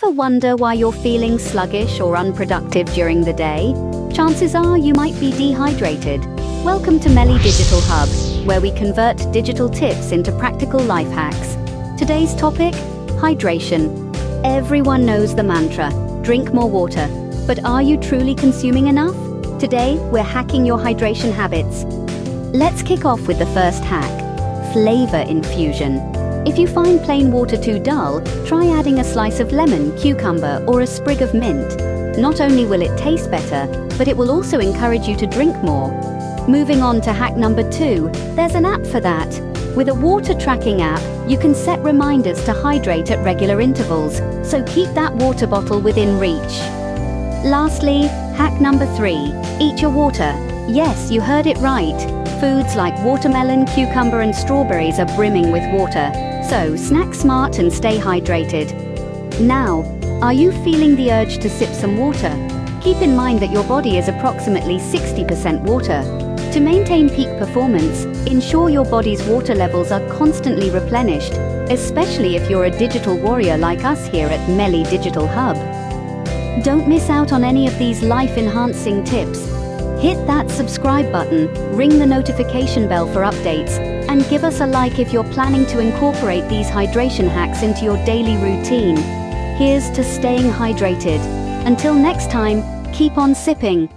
Ever wonder why you're feeling sluggish or unproductive during the day? Chances are you might be dehydrated. Welcome to MELI Digital Hub, where we convert digital tips into practical life hacks. Today's topic: hydration. Everyone knows the mantra, drink more water. But are you truly consuming enough? Today, we're hacking your hydration habits. Let's kick off with the first hack: flavor infusion. If you find plain water too dull, try adding a slice of lemon, cucumber, or a sprig of mint. Not only will it taste better, but it will also encourage you to drink more. Moving on to hack number 2, there's an app for that. With a water tracking app, you can set reminders to hydrate at regular intervals, so keep that water bottle within reach. Lastly, hack number 3, eat your water. Yes, you heard it right. Foods like watermelon, cucumber, and strawberries are brimming with water. So snack smart and stay hydrated. Now, are you feeling the urge to sip some water? Keep in mind that your body is approximately 60% water. To maintain peak performance, ensure your body's water levels are constantly replenished, especially if you're a digital warrior like us here at MELI Digital Hub. Don't miss out on any of these life-enhancing tips. Hit that subscribe button, ring the notification bell for updates, and give us a like if you're planning to incorporate these hydration hacks into your daily routine. Here's to staying hydrated. Until next time, keep on sipping.